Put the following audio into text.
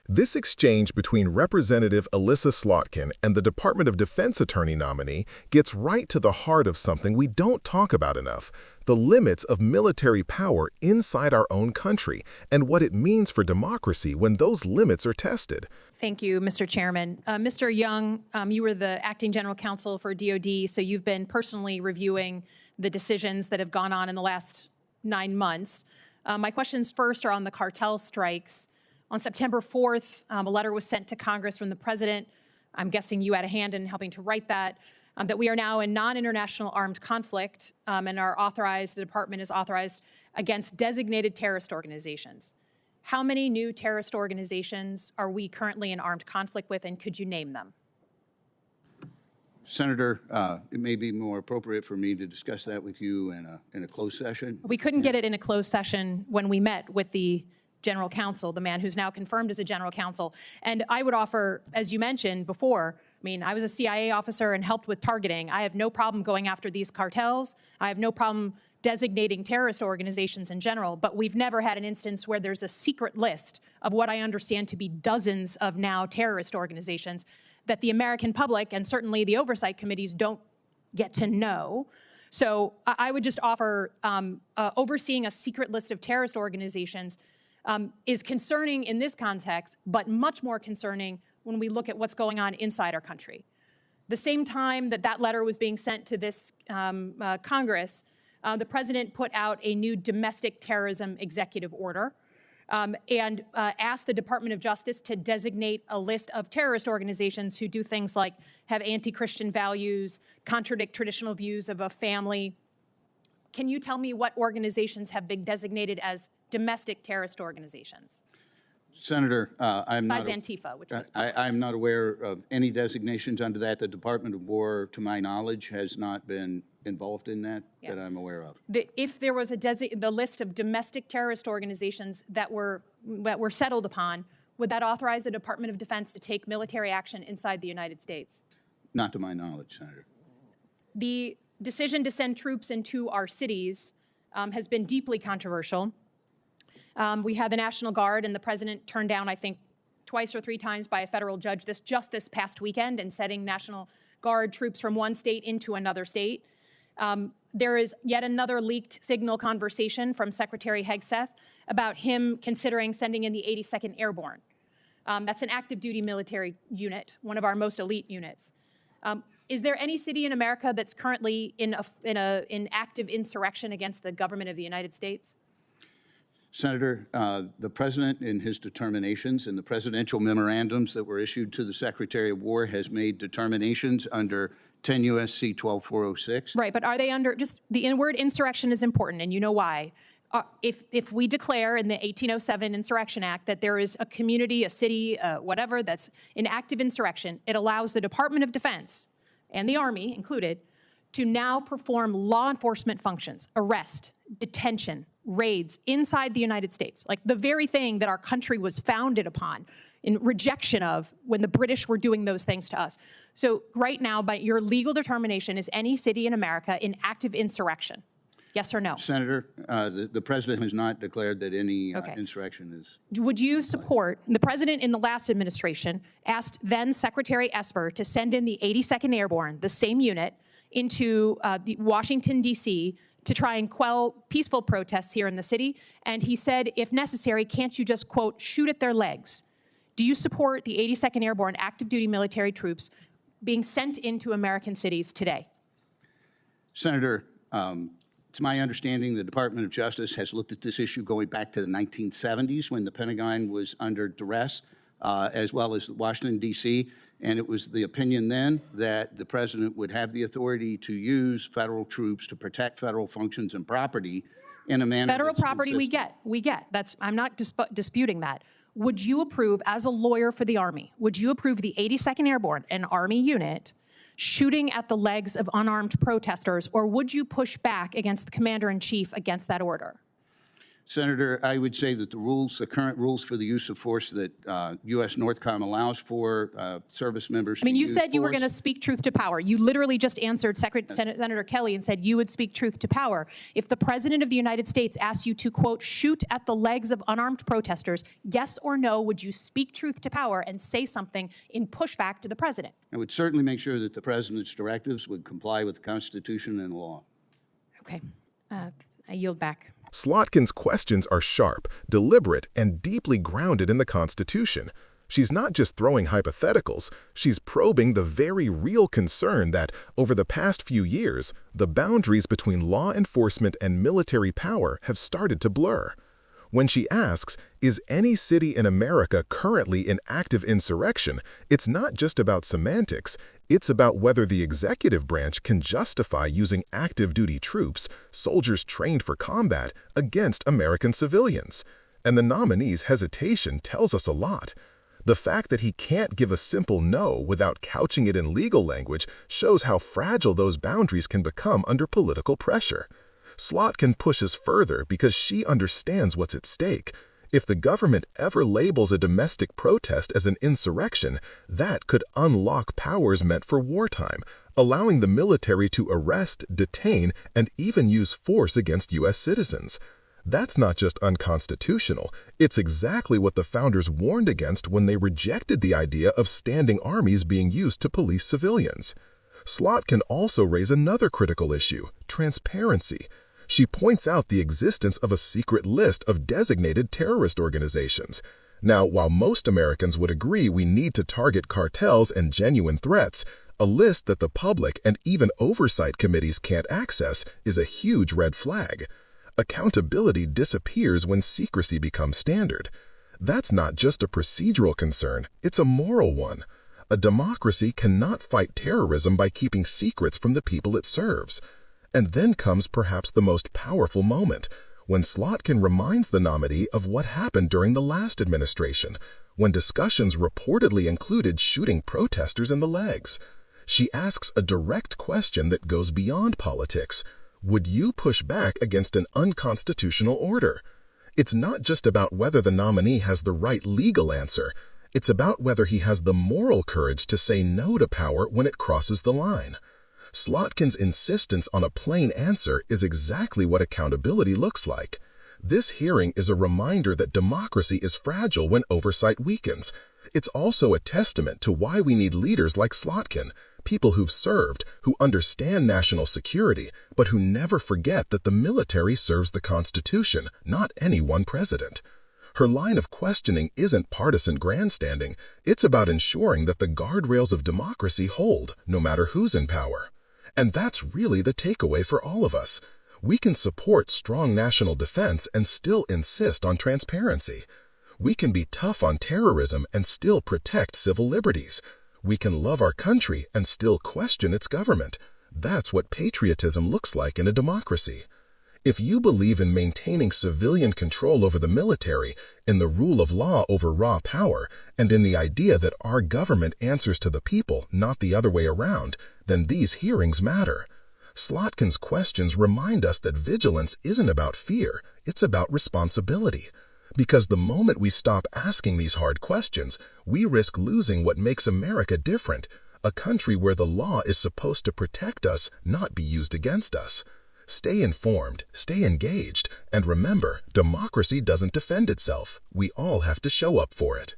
This exchange between Representative Elissa Slotkin and the Department of Defense Attorney nominee gets right to the heart of something we don't talk about enough: the limits of military power inside our own country and what it means for democracy when those limits are tested. Thank you, Mr. Chairman. Mr. Young, you were the acting general counsel for DOD, so you've been personally reviewing the decisions that have gone on in the last 9 months. My questions first are on the cartel strikes. On September 4th, a letter was sent to Congress from the president. I'm guessing you had a hand in helping to write that we are now in non-international armed conflict and the department is authorized against designated terrorist organizations. How many new terrorist organizations are we currently in armed conflict with, and could you name them? Senator, it may be more appropriate for me to discuss that with you in a closed session. We couldn't get it in a closed session when we met with the general counsel, the man who's now confirmed as a general counsel. And I would offer, as you mentioned before, I was a CIA officer and helped with targeting. I have no problem going after these cartels. I have no problem designating terrorist organizations in general, but we've never had an instance where there's a secret list of what I understand to be dozens of now terrorist organizations that the American public and certainly the oversight committees don't get to know. So I would just offer overseeing a secret list of terrorist organizations is concerning in this context, but much more concerning when we look at what's going on inside our country. The same time that that letter was being sent to this Congress, the president put out a new domestic terrorism executive order and asked the Department of Justice to designate a list of terrorist organizations who do things like have anti-Christian values, contradict traditional views of a family. Can you tell me what organizations have been designated as domestic terrorist organizations? Senator, I'm not Antifa, which was I'm not aware of any designations under that. The Department of War, to my knowledge, has not been involved in that that I'm aware of. If there was the list of domestic terrorist organizations that were settled upon, would that authorize the Department of Defense to take military action inside the United States? Not to my knowledge, Senator. The decision to send troops into our cities has been deeply controversial. We had the National Guard, and the president turned down, I think, twice or 3 times by a federal judge just this past weekend in setting National Guard troops from one state into another state. There is yet another leaked signal conversation from Secretary Hegseth about him considering sending in the 82nd Airborne. That's an active duty military unit, one of our most elite units. Is there any city in America that's currently in active insurrection against the government of the United States? Senator, the president in his determinations and the presidential memorandums that were issued to the Secretary of War has made determinations under 10 U.S.C. 12406. Right, but are they under, just the word insurrection is important, and you know why. If we declare in the 1807 Insurrection Act that there is a community, a city, whatever, that's in active insurrection, it allows the Department of Defense, and the Army included, to now perform law enforcement functions, arrest, detention, raids inside the United States, like the very thing that our country was founded upon in rejection of when the British were doing those things to us. So right now, by your legal determination, is any city in America in active insurrection? Yes or no? Senator, the president has not declared that any insurrection is. Would you support, the president in the last administration asked then Secretary Esper to send in the 82nd Airborne, the same unit, into Washington, D.C., to try and quell peaceful protests here in the city. And he said, if necessary, can't you just, quote, shoot at their legs? Do you support the 82nd Airborne active duty military troops being sent into American cities today? Senator, it's my understanding the Department of Justice has looked at this issue going back to the 1970s when the Pentagon was under duress, as well as Washington, D.C., and it was the opinion then that the president would have the authority to use federal troops to protect federal functions and property in a manner federal property we get. I'm not disputing that. Would you approve, as a lawyer for the Army, would you approve the 82nd Airborne, an Army unit, shooting at the legs of unarmed protesters, or would you push back against the commander-in-chief against that order? Senator, I would say that the current rules for the use of force that U.S. NORTHCOM allows for service members I mean, to you use said you were force. going to speak truth to power. You literally just answered Senator Kelly and said you would speak truth to power. If the President of the United States asked you to, quote, shoot at the legs of unarmed protesters, yes or no, would you speak truth to power and say something in pushback to the President? I would certainly make sure that the President's directives would comply with the Constitution and law. Okay. I yield back. Slotkin's questions are sharp, deliberate, and deeply grounded in the Constitution. She's not just throwing hypotheticals, she's probing the very real concern that, over the past few years, the boundaries between law enforcement and military power have started to blur. When she asks, is any city in America currently in active insurrection, it's not just about semantics, it's about whether the executive branch can justify using active-duty troops, soldiers trained for combat, against American civilians. And the nominee's hesitation tells us a lot. The fact that he can't give a simple no without couching it in legal language shows how fragile those boundaries can become under political pressure. Slotkin pushes further because she understands what's at stake. If the government ever labels a domestic protest as an insurrection, that could unlock powers meant for wartime, allowing the military to arrest, detain, and even use force against U.S. citizens. That's not just unconstitutional, it's exactly what the founders warned against when they rejected the idea of standing armies being used to police civilians. Slotkin also raise another critical issue: transparency. She points out the existence of a secret list of designated terrorist organizations. Now, while most Americans would agree we need to target cartels and genuine threats, a list that the public and even oversight committees can't access is a huge red flag. Accountability disappears when secrecy becomes standard. That's not just a procedural concern, it's a moral one. A democracy cannot fight terrorism by keeping secrets from the people it serves. And then comes perhaps the most powerful moment, when Slotkin reminds the nominee of what happened during the last administration, when discussions reportedly included shooting protesters in the legs. She asks a direct question that goes beyond politics. Would you push back against an unconstitutional order? It's not just about whether the nominee has the right legal answer. It's about whether he has the moral courage to say no to power when it crosses the line. Slotkin's insistence on a plain answer is exactly what accountability looks like. This hearing is a reminder that democracy is fragile when oversight weakens. It's also a testament to why we need leaders like Slotkin, people who've served, who understand national security, but who never forget that the military serves the Constitution, not any one president. Her line of questioning isn't partisan grandstanding, it's about ensuring that the guardrails of democracy hold, no matter who's in power. And that's really the takeaway for all of us. We can support strong national defense and still insist on transparency. We can be tough on terrorism and still protect civil liberties. We can love our country and still question its government. That's what patriotism looks like in a democracy. If you believe in maintaining civilian control over the military, in the rule of law over raw power, and in the idea that our government answers to the people, not the other way around, then these hearings matter. Slotkin's questions remind us that vigilance isn't about fear, it's about responsibility. Because the moment we stop asking these hard questions, we risk losing what makes America different, a country where the law is supposed to protect us, not be used against us. Stay informed, stay engaged, and remember, democracy doesn't defend itself. We all have to show up for it.